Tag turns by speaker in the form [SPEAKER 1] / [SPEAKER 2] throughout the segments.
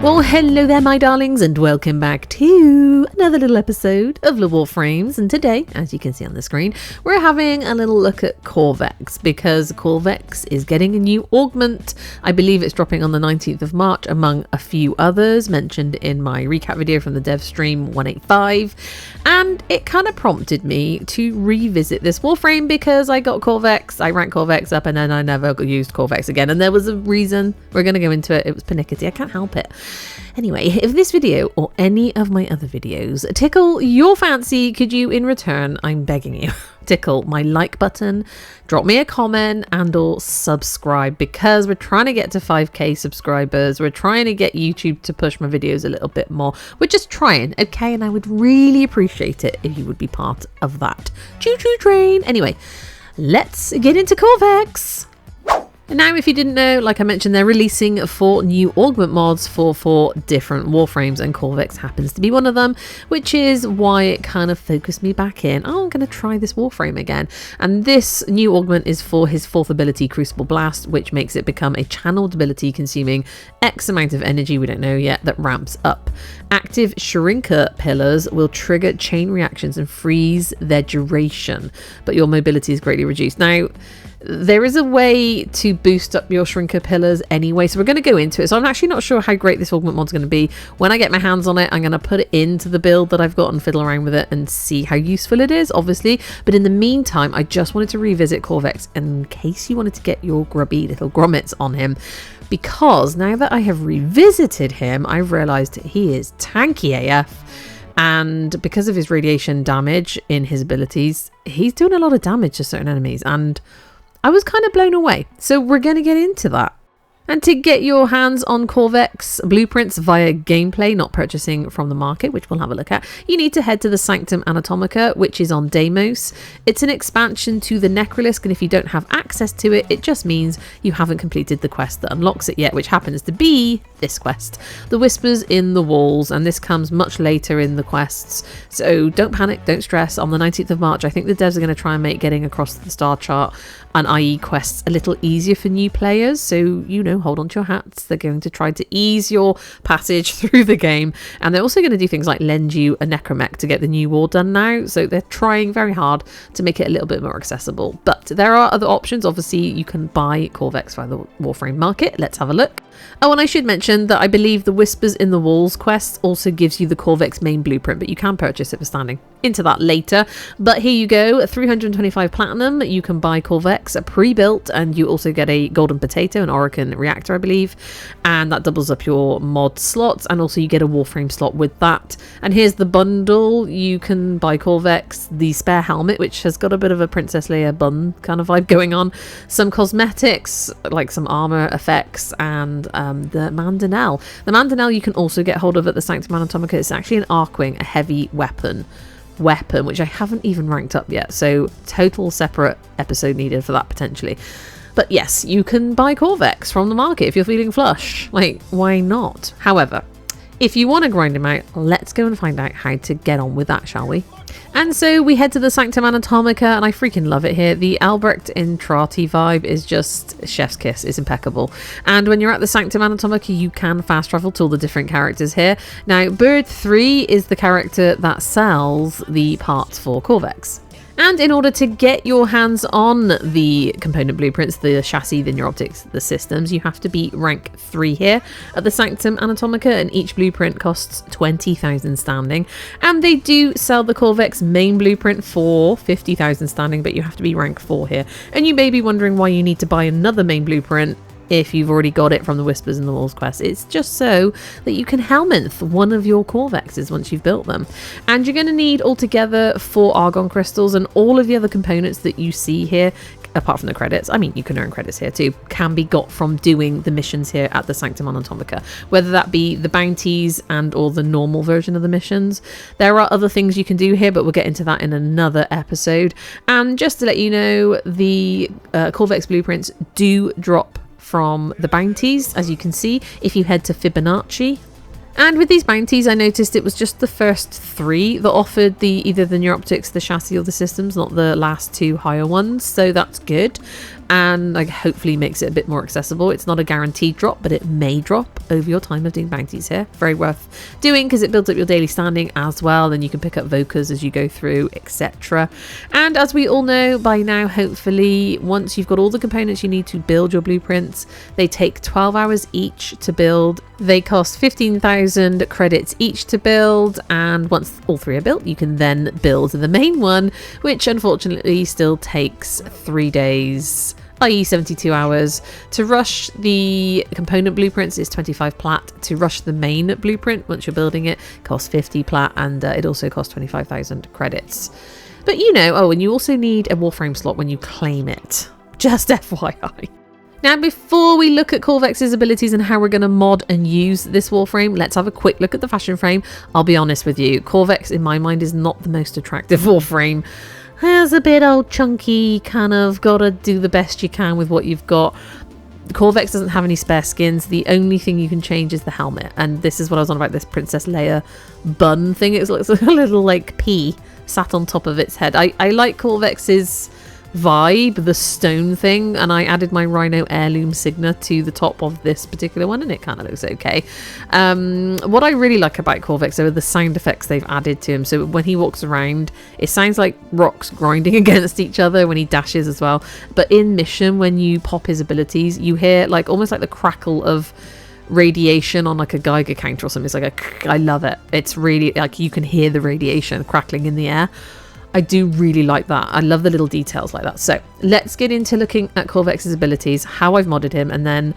[SPEAKER 1] Well, hello there, my darlings, and welcome back to another little episode of the Warframes. And today, as you can see on the screen, we're having a little look at Qorvex, because Qorvex is getting a new augment. I believe it's dropping on the 19th of March, among a few others mentioned in my recap video from the dev stream 185. And it kind of prompted me to revisit this Warframe because I got Qorvex, I ranked Qorvex up, and then I never used Qorvex again. And there was a reason. We're going to go into it. It was pernickety. I can't help it. Anyway, if this video or any of my other videos tickle your fancy, could you in return, I'm begging you, tickle my like button, drop me a comment and or subscribe, because we're trying to get to 5k subscribers. We're trying to get YouTube to push my videos a little bit more. We're just trying, okay? And I would really appreciate it if you would be part of that choo-choo train. Anyway, let's get into Qorvex. And now, if you didn't know, like I mentioned, they're releasing 4 new augment mods for 4 different Warframes, and Qorvex happens to be one of them, which is why it kind of focused me back in. Oh, I'm going to try this Warframe again. And this new augment is for his 4th ability, Crucible Blast, which makes it become a channeled ability consuming X amount of energy, we don't know yet, that ramps up. Active Shrinker pillars will trigger chain reactions and freeze their duration, but your mobility is greatly reduced. Now, there is a way to boost up your shrinker pillars anyway, so we're going to go into it. So I'm actually not sure how great this augment mod's going to be. When I get my hands on it, I'm going to put it into the build that I've got and fiddle around with it and see how useful it is, obviously. But in the meantime, I just wanted to revisit Qorvex in case you wanted to get your grubby little grommets on him, because now that I have revisited him, I've realised he is tanky AF. And because of his radiation damage in his abilities, he's doing a lot of damage to certain enemies, and I was kind of blown away. So we're going to get into that. And to get your hands on Qorvex blueprints via gameplay, not purchasing from the market, which we'll have a look at, you need to head to the Sanctum Anatomica, which is on Deimos. It's an expansion to the Necrolisc, and if you don't have access to it, it just means you haven't completed the quest that unlocks it yet, which happens to be this quest, The Whispers in the Walls, and this comes much later in the quests. So don't panic, don't stress. On the 19th of March, I think the devs are going to try and make getting across the star chart and IE quests a little easier for new players, so you know, hold on to your hats. They're going to try to ease your passage through the game, and they're also going to do things like lend you a necromech to get the new war done now, so they're trying very hard to make it a little bit more accessible. But there are other options. Obviously, you can buy Qorvex via the Warframe market. Let's have a look. Oh, and I should mention that I believe the Whispers in the Walls quest also gives you the Qorvex main blueprint, but you can purchase it for standing. Into that later. But here you go, 325 platinum. You can buy Qorvex pre-built, and you also get a golden potato, an Orokin reactor, I believe, and that doubles up your mod slots, and also you get a Warframe slot with that. And here's the bundle. You can buy Qorvex, the spare helmet, which has got a bit of a Princess Leia bun kind of vibe going on, some cosmetics like some armor effects, and the Mandanel. The Mandanel you can also get hold of at the Sanctum Anatomica. It's actually an Arcwing, a heavy weapon, which I haven't even ranked up yet, so total separate episode needed for that potentially. But yes, you can buy Qorvex from the market if you're feeling flush. Like, why not? However, if you want to grind him out, let's go and find out how to get on with that, shall we? And so we head to the Sanctum Anatomica, and I freaking love it here. The Albrecht Intrati vibe is just chef's kiss. It's impeccable. And when you're at the Sanctum Anatomica, you can fast travel to all the different characters here. Now, Bird 3 is the character that sells the parts for Qorvex. And in order to get your hands on the component blueprints, the chassis, the neuroptics, the systems, you have to be rank 3 here at the Sanctum Anatomica, and each blueprint costs 20,000 standing. And they do sell the Qorvex main blueprint for 50,000 standing, but you have to be rank 4 here. And you may be wondering why you need to buy another main blueprint if you've already got it from the Whispers in the Walls quest. It's just so that you can helminth one of your Qorvexes once you've built them. And you're going to need altogether 4 argon crystals, and all of the other components that you see here, apart from the credits, I mean, you can earn credits here too, can be got from doing the missions here at the Sanctum Anatomica, whether that be the bounties and or the normal version of the missions. There are other things you can do here, but we'll get into that in another episode. And just to let you know, the Qorvex blueprints do drop from the bounties, as you can see, if you head to Fibonacci. And with these bounties, I noticed it was just the first 3 that offered either the neuroptics, the chassis, or the systems, not the last 2 higher ones, so that's good. and like hopefully makes it a bit more accessible. It's not a guaranteed drop, but it may drop over your time of doing bounties here. Very worth doing because it builds up your daily standing as well. Then you can pick up vocas as you go through, etc. And as we all know by now, hopefully, once you've got all the components you need to build your blueprints, they take 12 hours each to build. They cost 15,000 credits each to build, and once all three are built, you can then build the main one, which unfortunately still takes 3 days, i.e. 72 hours. To rush the component blueprints is 25 plat. To rush the main blueprint, once you're building it, costs 50 plat, and it also costs 25,000 credits. But you know, oh, and you also need a Warframe slot when you claim it. Just FYI. Now, before we look at Qorvex's abilities and how we're going to mod and use this Warframe, let's have a quick look at the fashion frame. I'll be honest with you, Qorvex, in my mind, is not the most attractive Warframe. It's a bit old chunky, kind of got to do the best you can with what you've got. Qorvex doesn't have any spare skins. The only thing you can change is the helmet. And this is what I was on about, this Princess Leia bun thing. It looks like a little like pea sat on top of its head. I like Qorvex's vibe, the stone thing, and I added my Rhino heirloom signa to the top of this particular one, and it kind of looks okay. What I really like about Qorvex are the sound effects they've added to him. So when he walks around, it sounds like rocks grinding against each other when he dashes as well. But in mission, when you pop his abilities, you hear like almost like the crackle of radiation on like a Geiger counter or something. It's like I love it. It's really like you can hear the radiation crackling in the air. I do really like that. I love the little details like that. So let's get into looking at Qorvex's abilities, how I've modded him, and then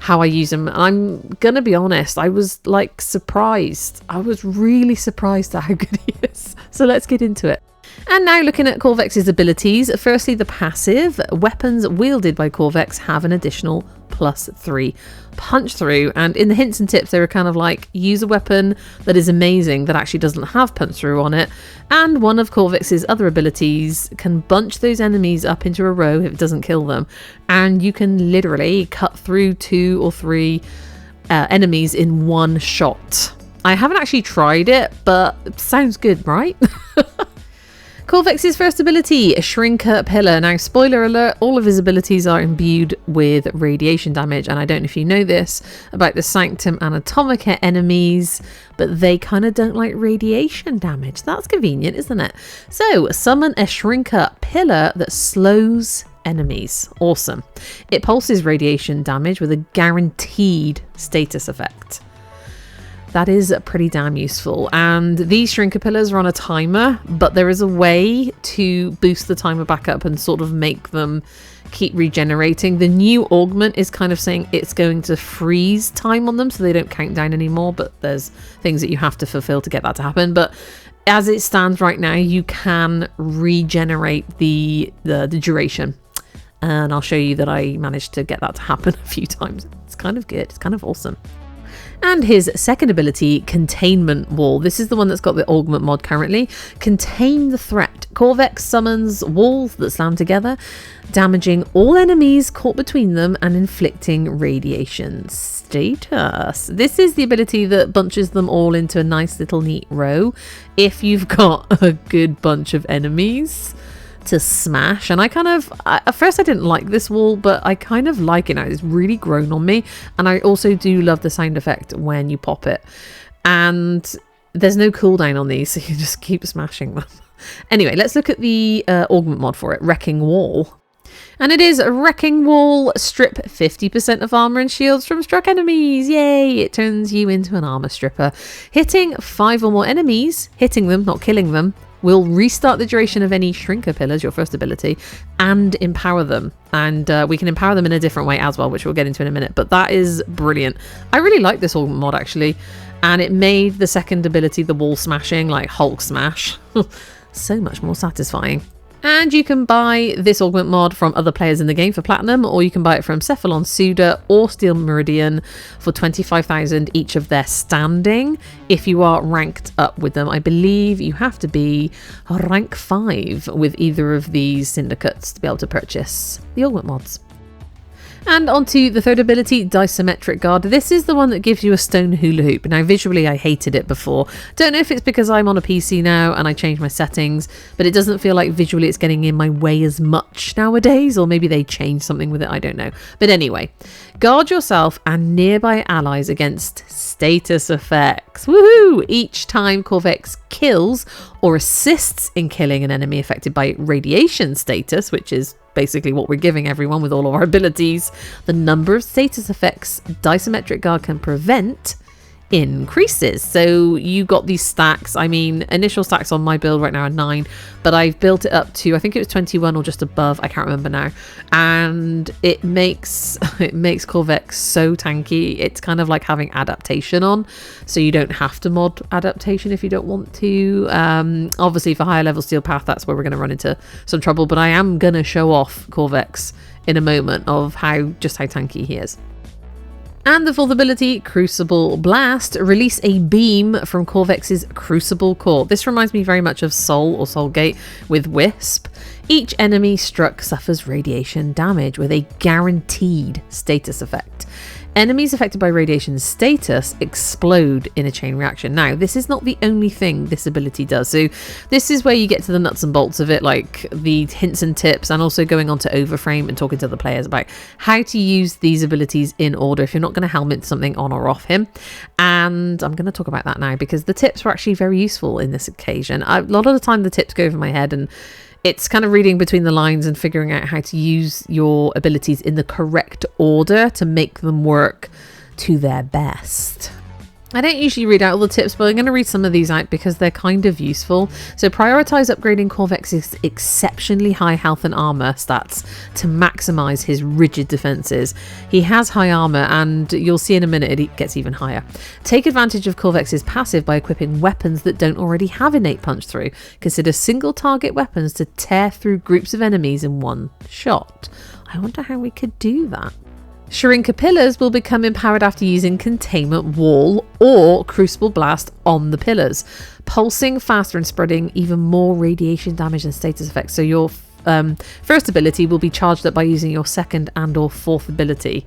[SPEAKER 1] how I use him. I'm gonna be honest, I was like surprised. I was really surprised at how good he is. So let's get into it. And now looking at Qorvex's abilities, firstly the passive. Weapons wielded by Qorvex have an additional +3 punch through, and in the hints and tips they were kind of like, use a weapon that is amazing that actually doesn't have punch through on it. And one of Qorvex's other abilities can bunch those enemies up into a row if it doesn't kill them, and you can literally cut through 2 or 3 enemies in one shot. I haven't actually tried it, but it sounds good, right? Qorvex's first ability, a Shrinker Pillar. Now, spoiler alert, all of his abilities are imbued with radiation damage, and I don't know if you know this about the Sanctum Atomica enemies, but they kind of don't like radiation damage. That's convenient, isn't it? So, summon a Shrinker Pillar that slows enemies. Awesome. It pulses radiation damage with a guaranteed status effect. That is pretty damn useful, and these shrinker pillars are on a timer, but there is a way to boost the timer back up and sort of make them keep regenerating. The new augment is kind of saying it's going to freeze time on them so they don't count down anymore, but there's things that you have to fulfill to get that to happen. But as it stands right now, you can regenerate the duration, and I'll show you that I managed to get that to happen a few times. It's kind of good, it's kind of awesome. And his second ability, Containment Wall. This is the one that's got the Augment mod currently. Contain the threat. Qorvex summons walls that slam together, damaging all enemies caught between them and inflicting radiation status. This is the ability that bunches them all into a nice little neat row if you've got a good bunch of enemies to smash. And I kind of, at first I didn't like this wall, but I kind of like it now. It's really grown on me, and I also do love the sound effect when you pop it, and there's no cooldown on these, so you just keep smashing them. Anyway, let's look at the augment mod for it, Wrecking Wall. And it is Wrecking Wall. Strip 50% of armor and shields from struck enemies. Yay! It turns you into an armor stripper. Hitting 5 or more enemies, hitting them, not killing them, will restart the duration of any Shrinker Pillars, your first ability, and empower them. And we can empower them in a different way as well, which we'll get into in a minute. But that is brilliant. I really like this augment mod, actually. And it made the second ability, the wall smashing, like Hulk smash, so much more satisfying. And you can buy this augment mod from other players in the game for platinum, or you can buy it from Cephalon Suda or Steel Meridian for 25,000 each of their standing if you are ranked up with them. I believe you have to be rank 5 with either of these syndicates to be able to purchase the augment mods. And onto the third ability, Disometric Guard. This is the one that gives you a stone hula hoop. Now, visually, I hated it before. Don't know if it's because I'm on a PC now and I changed my settings, but it doesn't feel like visually it's getting in my way as much nowadays, or maybe they changed something with it, I don't know. But anyway, guard yourself and nearby allies against status effects. Woohoo! Each time Qorvex kills or assists in killing an enemy affected by radiation status, which is basically what we're giving everyone with all of our abilities, the number of status effects Disometric Guard can prevent increases. So you got these stacks. I mean, initial stacks on my build right now are 9, but I've built it up to, I think it was 21 or just above, I can't remember now, and it makes Qorvex so tanky. It's kind of like having adaptation on, so you don't have to mod adaptation if you don't want to. Obviously for higher level steel path, that's where we're going to run into some trouble, but I am going to show off Qorvex in a moment of just how tanky he is. And the fourth ability, Crucible Blast, release a beam from Qorvex's Crucible Core. This reminds me very much of Soul or Soulgate with Wisp. Each enemy struck suffers radiation damage with a guaranteed status effect. Enemies affected by radiation status explode in a chain reaction. Now, this is not the only thing this ability does. So this is where you get to the nuts and bolts of it, like the hints and tips, and also going on to Overframe and talking to the players about how to use these abilities in order if you're not going to helmet something on or off him. And I'm going to talk about that now because the tips were actually very useful in this occasion. A lot of the time the tips go over my head, and it's kind of reading between the lines and figuring out how to use your abilities in the correct order to make them work to their best. I don't usually read out all the tips, but I'm going to read some of these out because they're kind of useful. So prioritize upgrading Qorvex's exceptionally high health and armor stats to maximize his rigid defenses. He has high armor, and you'll see in a minute it gets even higher. Take advantage of Qorvex's passive by equipping weapons that don't already have innate punch through. Consider single target weapons to tear through groups of enemies in one shot. I wonder how we could do that. Shrinker pillars will become empowered after using Containment Wall or Crucible Blast on the pillars, pulsing faster and spreading even more radiation damage and status effects. So your first ability will be charged up by using your second and or fourth ability.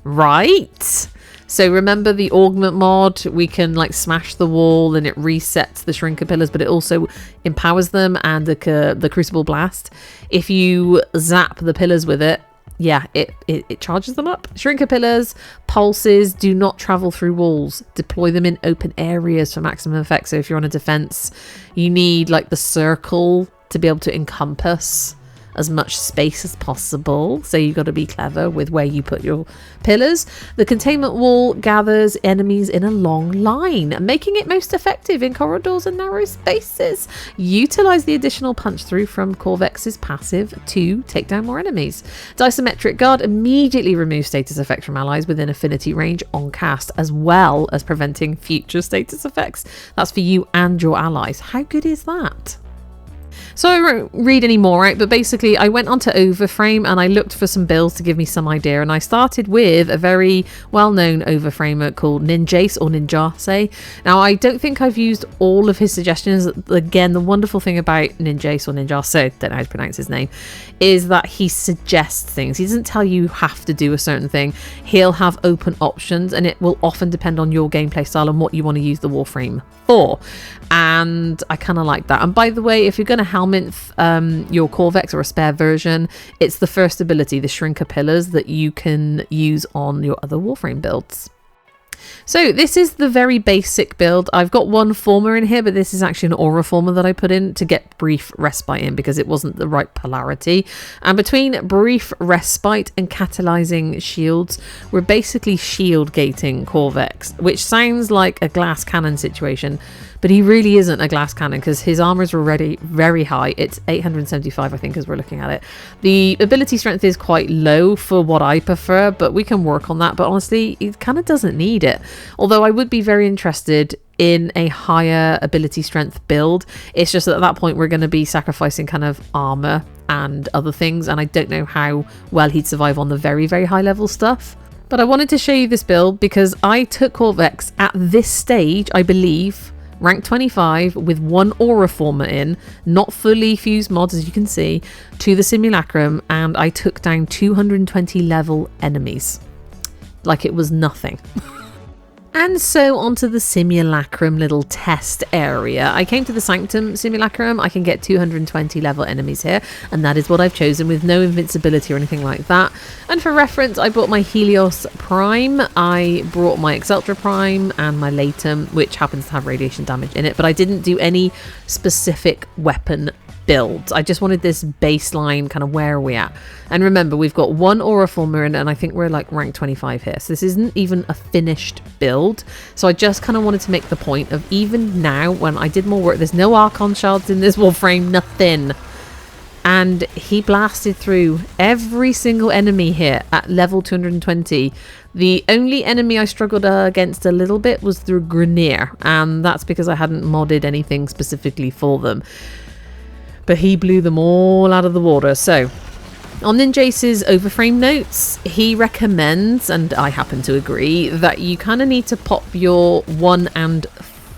[SPEAKER 1] Right? So remember the Augment Mod, we can like smash the wall and it resets the Shrinker pillars, but it also empowers them, and the Crucible Blast, if you zap the pillars with it, yeah, it charges them up. Shrinker pillars, pulses, do not travel through walls. Deploy them in open areas for maximum effect. So if you're on a defense, you need like the circle to be able to encompass as much space as possible. So you've got to be clever with where you put your pillars. The Containment Wall gathers enemies in a long line, making it most effective in corridors and narrow spaces. Utilize the additional punch through from Qorvex's passive to take down more enemies. Disometric Guard immediately removes status effects from allies within affinity range on cast, as well as preventing future status effects. That's for you and your allies. How good is that? So I won't read any more, right? But basically I went onto Overframe and I looked for some builds to give me some idea, and I started with a very well-known overframer called Ninjace or Ninjase. Now I don't think I've used all of his suggestions. Again, the wonderful thing about Ninjace or Ninjase, don't know how to pronounce his name, is that he suggests things. He doesn't tell you have to do a certain thing. He'll have open options, and it will often depend on your gameplay style and what you want to use the Warframe for. And I kind of like that. And by the way, if you're going to helmet your Qorvex or a spare version, it's the first ability, the Shrinker pillars, that you can use on your other Warframe builds. So this is the very basic build. I've got one former in here, but this is actually an aura former that I put in to get brief respite in because it wasn't the right polarity. And between brief respite and catalyzing shields, we're basically shield gating Qorvex, which sounds like a glass cannon situation, but he really isn't a glass cannon because his armor is already very high. It's 875, I think, as we're looking at it. The ability strength is quite low for what I prefer, but we can work on that. But honestly, it kind of doesn't need it. Although I would be very interested in a higher ability strength build. It's just that at that point we're going to be sacrificing kind of armor and other things, and I don't know how well he'd survive on the very, very high level stuff. But I wanted to show you this build because I took Qorvex at this stage, I believe, rank 25 with 1 aura former in, not fully fused mods as you can see, to the Simulacrum, and I took down 220 level enemies. Like it was nothing. And so onto the Simulacrum little test area. I came to the Sanctum Simulacrum. I can get 220 level enemies here, and that is what I've chosen with no invincibility or anything like that. And for reference, I bought my Helios Prime, I brought my Exultra Prime and my Latum, which happens to have radiation damage in it, but I didn't do any specific weapon builds. I just wanted this baseline kind of where are we at. And remember, we've got 1 aura former in, and I think we're like rank 25 here, so this isn't even a finished build. So I just kind of wanted to make the point of, even now when I did more work, there's no Archon shards in this Warframe, nothing, and he blasted through every single enemy here at level 220. The only enemy I struggled against a little bit was the Grenier, and that's because I hadn't modded anything specifically for them. But he blew them all out of the water. So on Ninjace's overframe notes, he recommends, and I happen to agree, that you kind of need to pop your 1 and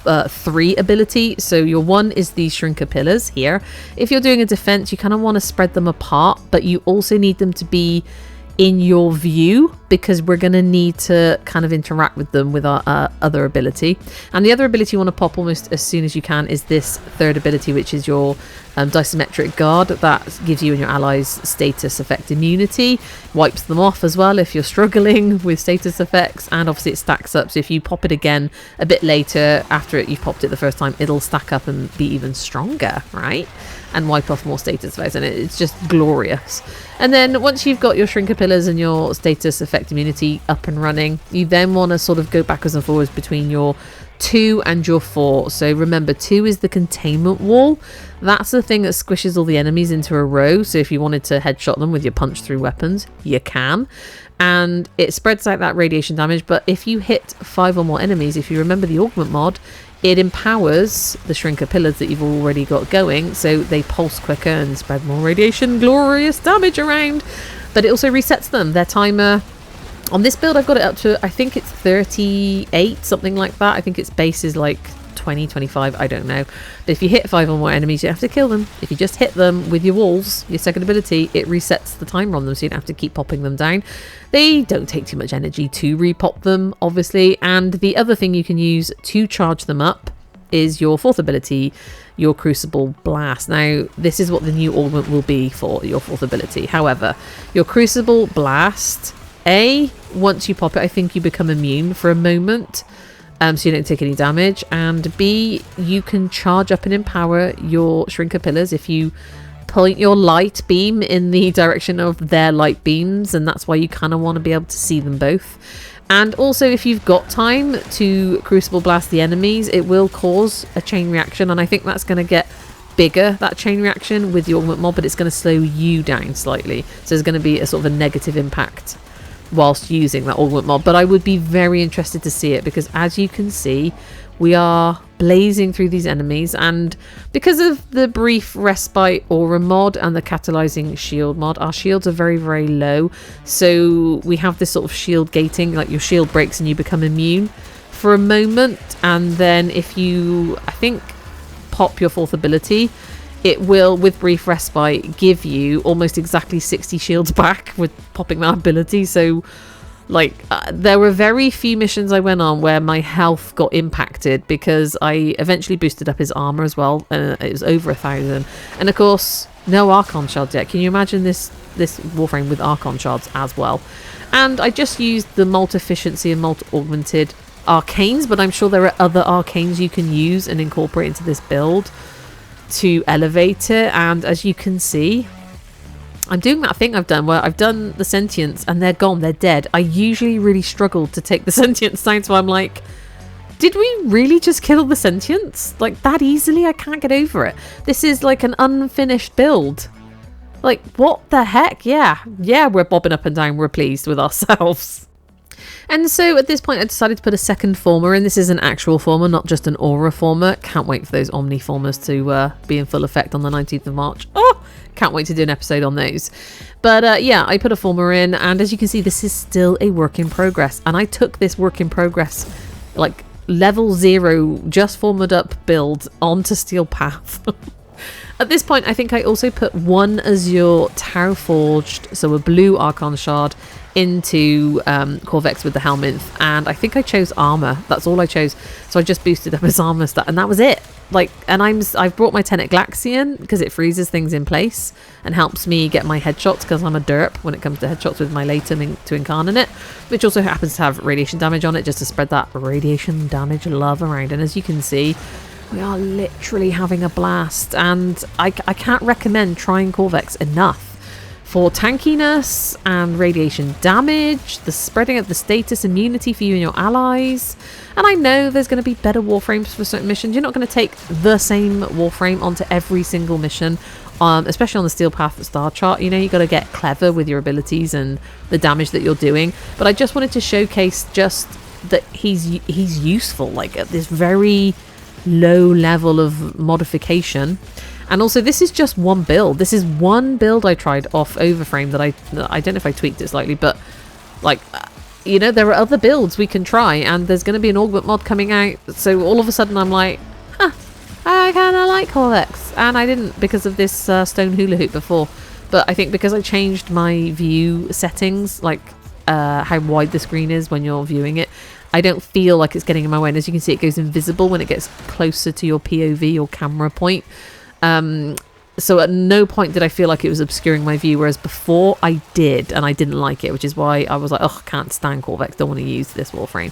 [SPEAKER 1] 3 ability. So your 1 is the Shrinker Pillars here. If you're doing a defense, you kind of want to spread them apart, but you also need them to be in your view, because we're going to need to kind of interact with them with our other ability. And the other ability you want to pop almost as soon as you can is this 3rd ability, which is your Disometric Guard. That gives you and your allies status effect immunity, wipes them off as well if you're struggling with status effects, and obviously it stacks up, so if you pop it again a bit later after you've popped it the first time, it'll stack up and be even stronger, right? And wipe off more status effects, and it's just glorious. And then once you've got your Shrinker Pillars and your status effect immunity up and running, you then want to sort of go backwards and forwards between your 2 and your 4. So remember, 2 is the containment wall. That's the thing that squishes all the enemies into a row. So if you wanted to headshot them with your punch through weapons, you can. And it spreads out that radiation damage. But if you hit 5 or more enemies, if you remember the Augment Mod, it empowers the Shrinker Pillars that you've already got going, so they pulse quicker and spread more radiation, glorious damage around. But it also resets them. Their timer on this build, I've got it up to, I think it's 38, something like that. I think its base is like 20, 25, I don't know. But if you hit 5 or more enemies, you have to kill them. If you just hit them with your walls, your second ability, it resets the timer on them, so you don't have to keep popping them down. They don't take too much energy to repop them, obviously. And the other thing you can use to charge them up is your 4th ability, your Crucible Blast. Now, this is what the new augment will be for your 4th ability. However, your Crucible Blast, once you pop it, I think you become immune for a moment, so you don't take any damage, and B, you can charge up and empower your Shrinker Pillars if you point your light beam in the direction of their light beams, and that's why you kind of want to be able to see them both. And also, if you've got time to Crucible Blast the enemies, it will cause a chain reaction, and I think that's going to get bigger, that chain reaction, with the Augment Mod, but it's going to slow you down slightly, so there's going to be a sort of a negative impact whilst using that Augment Mod. But I would be very interested to see it, because as you can see, we are blazing through these enemies, and because of the brief respite aura mod and the catalyzing shield mod, our shields are very, very low, so we have this sort of shield gating, like your shield breaks and you become immune for a moment, and then if you, I think, pop your 4th ability, it will, with brief respite, give you almost exactly 60 shields back with popping that ability. So like there were very few missions I went on where my health got impacted, because I eventually boosted up his armor as well, and it was over 1,000. And of course, no Archon shards yet. Can you imagine this Warframe with Archon shards as well? And I just used the Molt Efficiency and Molt Augmented Arcanes, but I'm sure there are other Arcanes you can use and incorporate into this build to elevate it. And as you can see, I'm doing that thing I've done where I've done the sentience and they're gone, they're dead. I usually really struggle to take the sentience down, so I'm like, did we really just kill the sentience like that easily? I can't get over it. This is like an unfinished build. Like, what the heck? Yeah, we're bobbing up and down, we're pleased with ourselves. And so at this point I decided to put a second former in. This is an actual former, not just an aura former. Can't wait for those Omni formers to be in full effect on the 19th of March. Oh, can't wait to do an episode on those. But yeah, I put a former in, and as you can see, this is still a work in progress. And I took this work in progress like level 0 just formed up build onto Steel Path. At this point, I think I also put 1 Azure Tarot Forged, so a blue Archon Shard, into Qorvex with the Helminth, and I think I chose armor. That's all I chose. So I just boosted up his armor stat, and that was it. Like, and I've brought my Tenet Glaxian because it freezes things in place and helps me get my headshots, because I'm a derp when it comes to headshots with my Latum to Incarnate, which also happens to have radiation damage on it, just to spread that radiation damage love around. And as you can see, we are literally having a blast, and I can't recommend trying Qorvex enough for tankiness and radiation damage, the spreading of the status immunity for you and your allies. And I know there's going to be better Warframes for certain missions. You're not going to take the same Warframe onto every single mission, especially on the Steel Path star chart. You know, you got to get clever with your abilities and the damage that you're doing. But I just wanted to showcase just that he's useful, like at this very low level of modification. And also, this is just one build. This is one build I tried off Overframe that I don't know if I tweaked it slightly, but like, you know, there are other builds we can try, and there's going to be an Augment Mod coming out. So all of a sudden I'm like, I kind of like Qorvex, and I didn't because of this stone hula hoop before. But I think because I changed my view settings, like how wide the screen is when you're viewing it, I don't feel like it's getting in my way. And as you can see, it goes invisible when it gets closer to your POV or camera point. So at no point did I feel like it was obscuring my view, whereas before I did, and I didn't like it, which is why I was like, oh, can't stand Qorvex, don't want to use this Warframe.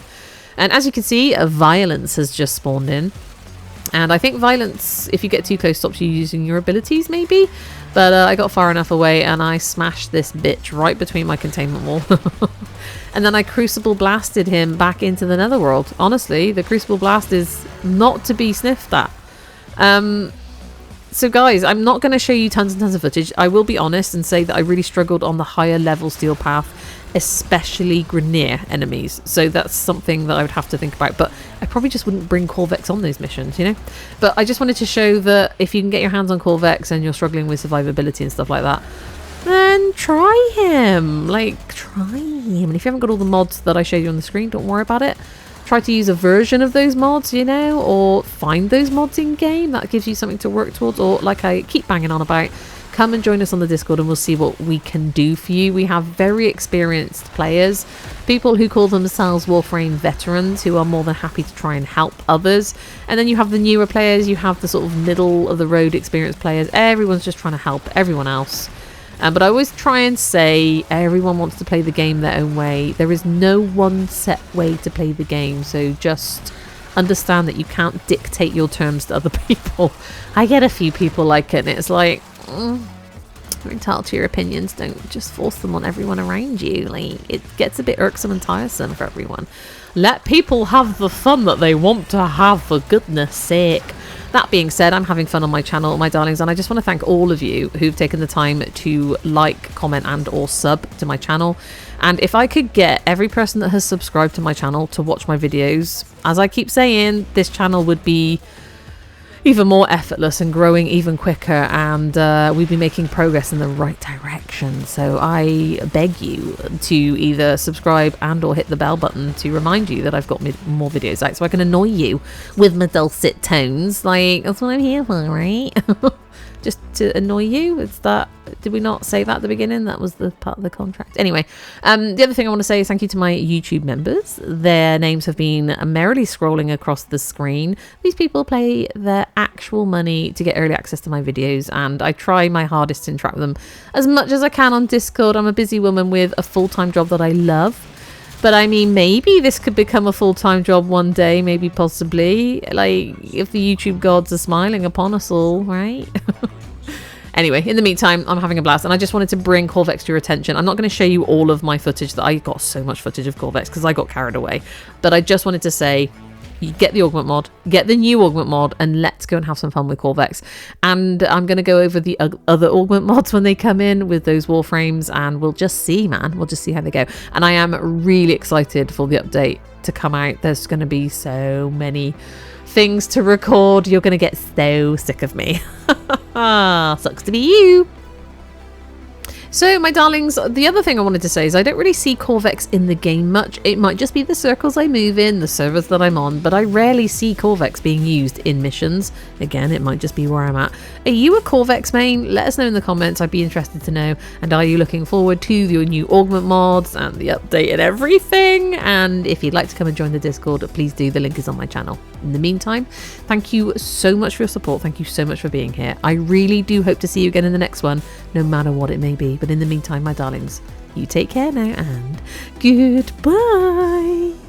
[SPEAKER 1] And as you can see, a Violence has just spawned in. And I think Violence, if you get too close, stops you using your abilities, maybe. But I got far enough away, and I smashed this bitch right between my containment wall. And then I Crucible Blasted him back into the Netherworld. Honestly, the Crucible Blast is not to be sniffed at. So guys, I'm not going to show you tons and tons of footage. I will be honest and say that I really struggled on the higher level Steel Path, especially Grineer enemies. So that's something that I would have to think about. But I probably just wouldn't bring Qorvex on those missions, you know? But I just wanted to show that if you can get your hands on Qorvex and you're struggling with survivability and stuff like that, then try him. Like, try him. And if you haven't got all the mods that I showed you on the screen, don't worry about it. Try to use a version of those mods, you know, or find those mods in game. That gives you something to work towards. Or like I keep banging on about, come and join us on the Discord and we'll see what we can do for you. We have very experienced players, people who call themselves Warframe veterans, who are more than happy to try and help others. And then you have the newer players, you have the sort of middle of the road experienced players. Everyone's just trying to help everyone else. But I always try and say everyone wants to play the game their own way. There is no one set way to play the game, so just understand that you can't dictate your terms to other people. I get a few people like it, and it's like, you're entitled to your opinions, don't just force them on everyone around you. Like, it gets a bit irksome and tiresome for everyone. Let people have the fun that they want to have, for goodness sake. That being said, I'm having fun on my channel, my darlings, and I just want to thank all of you who've taken the time to like, comment, and or sub to my channel. And if I could get every person that has subscribed to my channel to watch my videos, as I keep saying, this channel would be even more effortless and growing even quicker, and we'd be making progress in the right direction. So I beg you to either subscribe and or hit the bell button to remind you that I've got more videos out, so I can annoy you with my dulcet tones. Like, that's what I'm here for, right? Just to annoy you. It's that, did we not say that at the beginning? That was the part of the contract. Anyway, the other thing I want to say is thank you to my YouTube members. Their names have been merrily scrolling across the screen. These people pay their actual money to get early access to my videos, and I try my hardest to interact with them as much as I can on Discord. I'm a busy woman with a full-time job that I love. But I mean, maybe this could become a full-time job one day, maybe possibly. Like, if the YouTube gods are smiling upon us all, right? Anyway, in the meantime, I'm having a blast, and I just wanted to bring Qorvex to your attention. I'm not going to show you all of my footage. That I got so much footage of Qorvex because I got carried away. But I just wanted to say, you get the Augment Mod, get the new Augment Mod, and let's go and have some fun with Qorvex. And I'm going to go over the other Augment Mods when they come in with those Warframes, and we'll just see, man. We'll just see how they go. And I am really excited for the update to come out. There's going to be so many things to record. You're going to get so sick of me. Sucks to be you. So, my darlings, the other thing I wanted to say is I don't really see Qorvex in the game much. It might just be the circles I move in, the servers that I'm on, but I rarely see Qorvex being used in missions. Again, it might just be where I'm at. Are you a Qorvex main? Let us know in the comments. I'd be interested to know. And are you looking forward to your new Augment mods and the update and everything? And if you'd like to come and join the Discord, please do. The link is on my channel. In the meantime, thank you so much for your support. Thank you so much for being here. I really do hope to see you again in the next one, no matter what it may be. But in the meantime, my darlings, you take care now and goodbye.